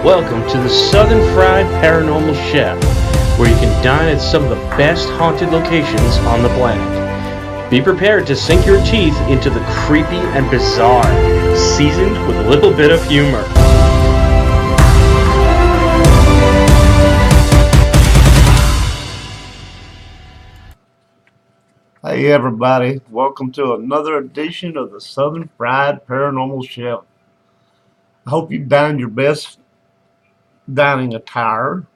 Welcome to the Southern Fried Paranormal Chef, where you can dine at some of the best haunted locations on the planet. Be prepared to sink your teeth into the creepy and bizarre, seasoned with a little bit of humor. Hey everybody, welcome to another edition of the Southern Fried Paranormal Chef. I hope you dined your best dining attire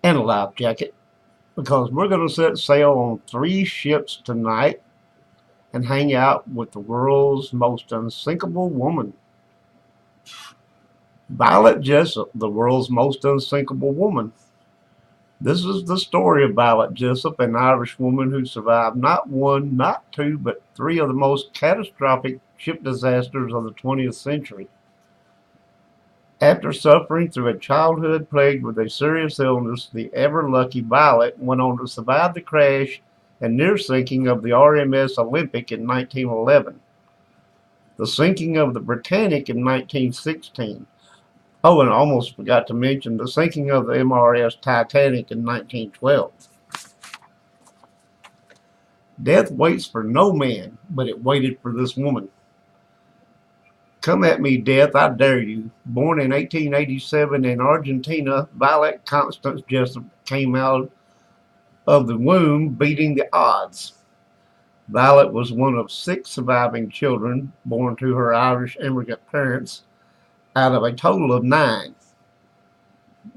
and a life jacket, because we're going to set sail on 3 ships tonight and hang out with the world's most unsinkable woman. Violet Jessop, the world's most unsinkable woman. This is the story of Violet Jessop, an Irish woman who survived not one, not two, but 3 of the most catastrophic ship disasters of the 20th century. After suffering through a childhood plagued with a serious illness, the ever-lucky Violet went on to survive the crash and near sinking of the RMS Olympic in 1911, the sinking of the Britannic in 1916. Oh, and I almost forgot to mention the sinking of the MRS Titanic in 1912. Death waits for no man, but it waited for this woman. Come at me, death, I dare you. Born in 1887 in Argentina, Violet Constance Jessop came out of the womb beating the odds. Violet was one of 6 surviving children born to her Irish immigrant parents out of a total of 9.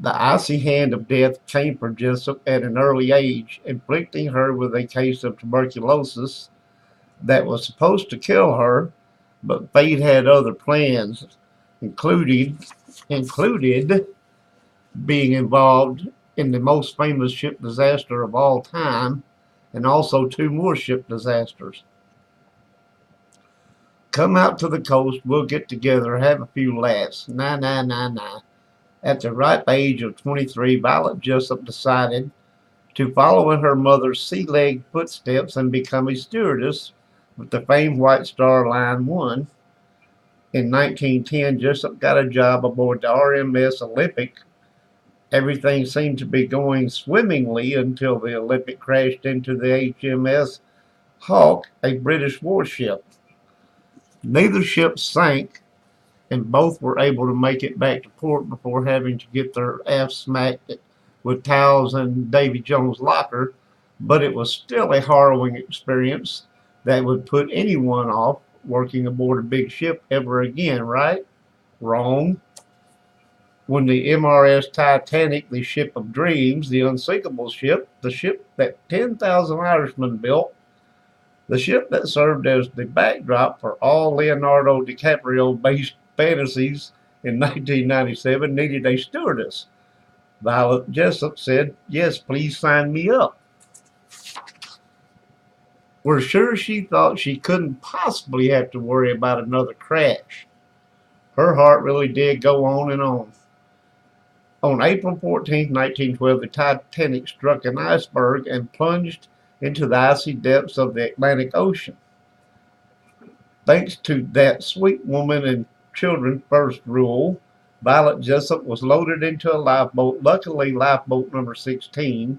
The icy hand of death came for Jessop at an early age, inflicting her with a case of tuberculosis that was supposed to kill her, but fate had other plans, included being involved in the most famous ship disaster of all time, and also 2 more ship disasters. Come out to the coast, we'll get together, have a few laughs. Nah. At the ripe age of 23, Violet Jessop decided to follow in her mother's sea-legged footsteps and become a stewardess with the famed White Star Line 1. In 1910, Jessop got a job aboard the RMS Olympic. Everything seemed to be going swimmingly until the Olympic crashed into the HMS Hawke, a British warship. Neither ship sank, and both were able to make it back to port before having to get their aft smacked with towels in Davy Jones' locker, but it was still a harrowing experience that would put anyone off working aboard a big ship ever again, right? Wrong. When the MRS Titanic, the ship of dreams, the unsinkable ship, the ship that 10,000 Irishmen built, the ship that served as the backdrop for all Leonardo DiCaprio-based fantasies in 1997, needed a stewardess, Violet Jessop said, "Yes, please sign me up." We're sure she thought she couldn't possibly have to worry about another crash. Her heart really did go on and on. On April 14, 1912, the Titanic struck an iceberg and plunged into the icy depths of the Atlantic Ocean. Thanks to that sweet woman and children first rule, Violet Jessop was loaded into a lifeboat, luckily lifeboat number 16,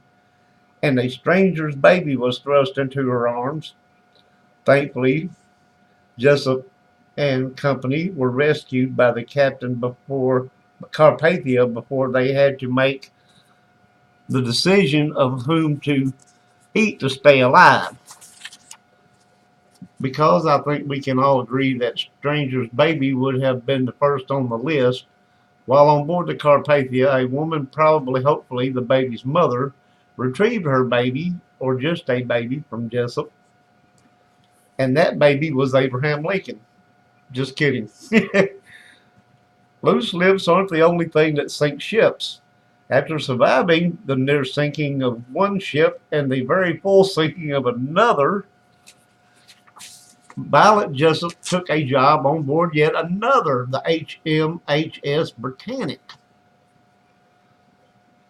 and a stranger's baby was thrust into her arms. Thankfully, Jessop and company were rescued by the captain before Carpathia before they had to make the decision of whom to eat to stay alive. Because I think we can all agree that stranger's baby would have been the first on the list. While on board the Carpathia, a woman, probably hopefully the baby's mother, retrieved her baby, or just a baby, from Jessop. And that baby was Abraham Lincoln. Just kidding. Loose lips aren't the only thing that sinks ships. After surviving the near sinking of one ship and the very full sinking of another, Violet Jessop took a job on board yet another, the HMHS Britannic.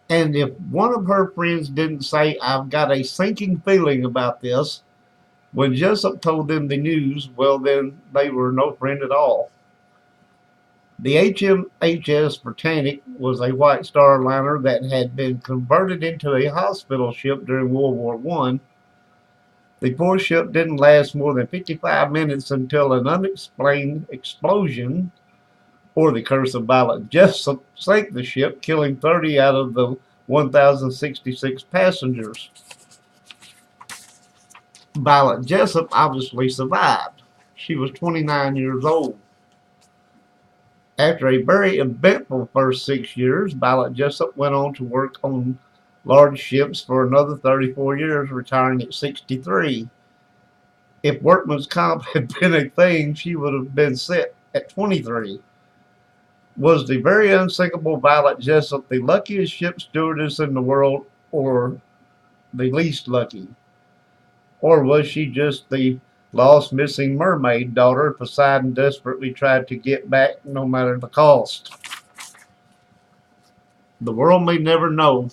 And if one of her friends didn't say, "I've got a sinking feeling about this," when Jessop told them the news, well, then they were no friend at all. The HMHS Britannic was a White Star liner that had been converted into a hospital ship during World War I. The poor ship didn't last more than 55 minutes until an unexplained explosion, or the curse of Violet Jessop, sank the ship, killing 30 out of the 1,066 passengers. Violet Jessop obviously survived. She was 29 years old. After a very eventful first 6 years, Violet Jessop went on to work on large ships for another 34 years, retiring at 63. If workman's comp had been a thing, she would have been set at 23. Was the very unsinkable Violet Jessop the luckiest ship stewardess in the world, or the least lucky? Or was she just the lost missing mermaid daughter Poseidon desperately tried to get back no matter the cost? The world may never know,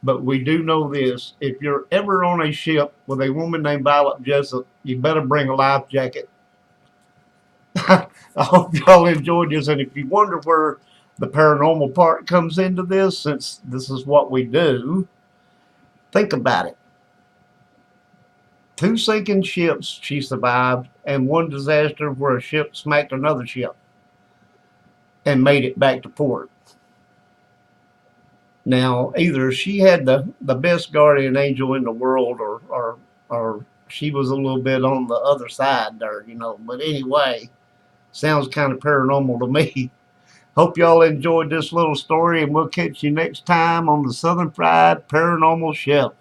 but we do know this. If you're ever on a ship with a woman named Violet Jessop, you better bring a life jacket. I hope y'all enjoyed this, and if you wonder where the paranormal part comes into this, since this is what we do, think about it. 2 sinking ships she survived, and 1 disaster where a ship smacked another ship and made it back to port. Now, either she had the best guardian angel in the world, or she was a little bit on the other side there, But anyway, sounds kind of paranormal to me. Hope y'all enjoyed this little story, and we'll catch you next time on the Southern Fried Paranormal Chef.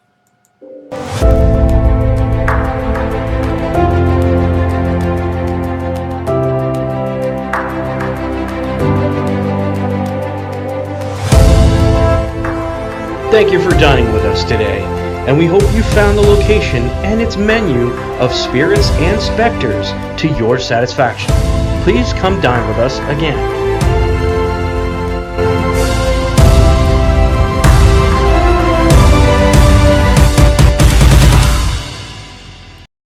Thank you for dining with us today, and we hope you found the location and its menu of spirits and specters to your satisfaction. Please come dine with us again.